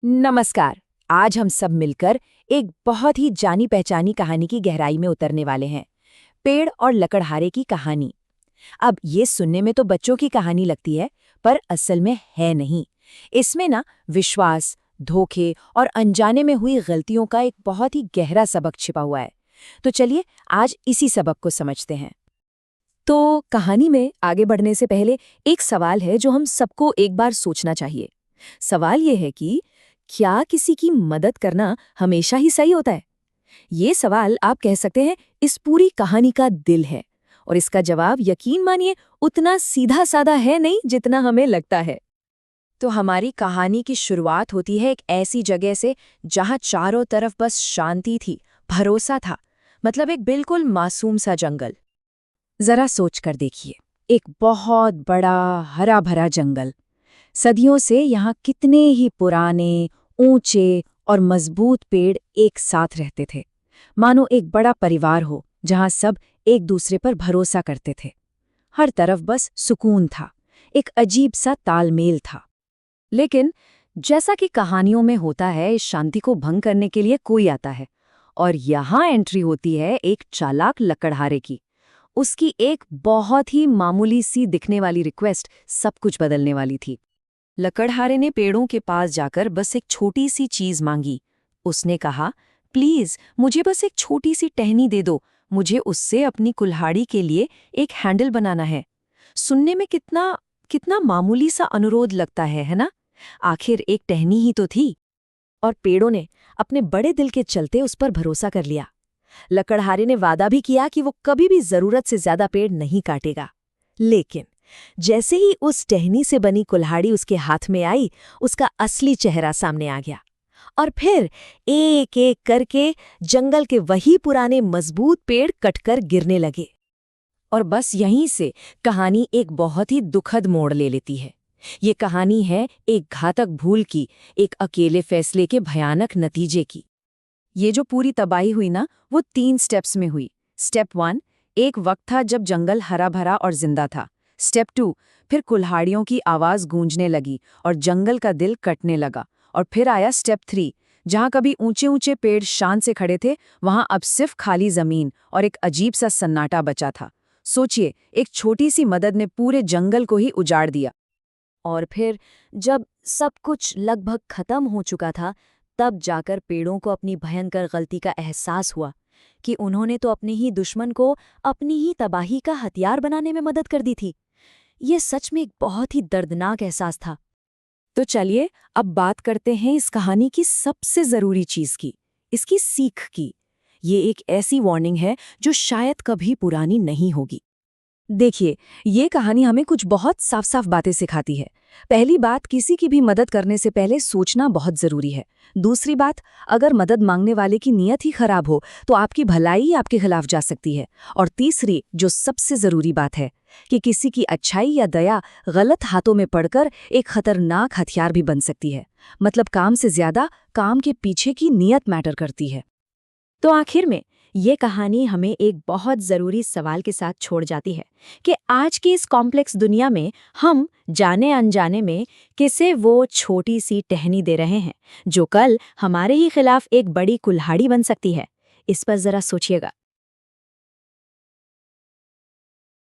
नमस्कार। आज हम सब मिलकर एक बहुत ही जानी पहचानी कहानी की गहराई में उतरने वाले हैं। पेड़ और लकड़हारे की कहानी। अब ये सुनने में तो बच्चों की कहानी लगती है, पर असल में है नहीं। इसमें ना विश्वास, धोखे और अनजाने में हुई गलतियों का एक बहुत ही गहरा सबक छिपा हुआ है। तो चलिए आज इसी सबक को समझते हैं। तो कहानी में आगे बढ़ने से पहले एक सवाल है जो हम सबको एक बार सोचना चाहिए। सवाल ये है कि क्या किसी की मदद करना हमेशा ही सही होता है? ये सवाल आप कह सकते हैं इस पूरी कहानी का दिल है। और इसका जवाब यकीन मानिए उतना सीधा साधा है नहीं जितना हमें लगता है। तो हमारी कहानी की शुरुआत होती है एक ऐसी जगह से जहां चारों तरफ बस शांति थी, भरोसा था। मतलब एक बिल्कुल मासूम सा जंगल। जरा सोच कर देखिए, एक बहुत बड़ा हरा भरा जंगल। सदियों से यहाँ कितने ही पुराने, ऊंचे और मजबूत पेड़ एक साथ रहते थे, मानो एक बड़ा परिवार हो जहाँ सब एक दूसरे पर भरोसा करते थे। हर तरफ बस सुकून था, एक अजीब सा तालमेल था। लेकिन जैसा कि कहानियों में होता है, इस शांति को भंग करने के लिए कोई आता है और यहाँ एंट्री होती है एक चालाक लकड़हारे की। उसकी एक बहुत ही मामूली सी दिखने वाली रिक्वेस्ट सब कुछ बदलने वाली थी। लकड़हारे ने पेड़ों के पास जाकर बस एक छोटी सी चीज मांगी। उसने कहा, प्लीज मुझे बस एक छोटी सी टहनी दे दो, मुझे उससे अपनी कुल्हाड़ी के लिए एक हैंडल बनाना है। सुनने में कितना कितना मामूली सा अनुरोध लगता है ना? आखिर एक टहनी ही तो थी। और पेड़ों ने अपने बड़े दिल के चलते उस पर भरोसा कर लिया। लकड़हारे ने वादा भी किया कि वो कभी भी जरूरत से ज्यादा पेड़ नहीं काटेगा। लेकिन जैसे ही उस टहनी से बनी कुल्हाड़ी उसके हाथ में आई, उसका असली चेहरा सामने आ गया। और फिर एक एक करके जंगल के वही पुराने मजबूत पेड़ कटकर गिरने लगे। और बस यहीं से कहानी एक बहुत ही दुखद मोड़ ले लेती है। ये कहानी है एक घातक भूल की, एक अकेले फैसले के भयानक नतीजे की। ये जो पूरी तबाही हुई ना, वो 3 स्टेप्स में हुई। स्टेप 1, एक वक्त था जब जंगल हरा भरा और जिंदा था। स्टेप 2, फिर कुल्हाड़ियों की आवाज गूंजने लगी और जंगल का दिल कटने लगा। और फिर आया स्टेप 3, जहां कभी ऊंचे ऊंचे पेड़ शान से खड़े थे, वहां अब सिर्फ खाली जमीन और एक अजीब सा सन्नाटा बचा था। सोचिए, एक छोटी सी मदद ने पूरे जंगल को ही उजाड़ दिया। और फिर जब सब कुछ लगभग खत्म हो चुका था, तब जाकर पेड़ों को अपनी भयंकर गलती का एहसास हुआ कि उन्होंने तो अपने ही दुश्मन को अपनी ही तबाही का हथियार बनाने में मदद कर दी थी। ये सच में एक बहुत ही दर्दनाक एहसास था। तो चलिए अब बात करते हैं इस कहानी की सबसे जरूरी चीज की, इसकी सीख की। ये एक ऐसी वार्निंग है जो शायद कभी पुरानी नहीं होगी। देखिए, ये कहानी हमें कुछ बहुत साफ साफ बातें सिखाती है। पहली बात, किसी की भी मदद करने से पहले सोचना बहुत जरूरी है। दूसरी बात, अगर मदद मांगने वाले की नीयत ही खराब हो तो आपकी भलाई आपके खिलाफ जा सकती है। और तीसरी, जो सबसे जरूरी बात है, कि किसी की अच्छाई या दया गलत हाथों में पड़कर एक खतरनाक हथियार भी बन सकती है। मतलब काम से ज्यादा काम के पीछे की नीयत मैटर करती है। तो आखिर में ये कहानी हमें एक बहुत ज़रूरी सवाल के साथ छोड़ जाती है कि आज की इस कॉम्प्लेक्स दुनिया में हम जाने अनजाने में किसे वो छोटी सी टहनी दे रहे हैं जो कल हमारे ही खिलाफ एक बड़ी कुल्हाड़ी बन सकती है। इस पर ज़रा सोचिएगा।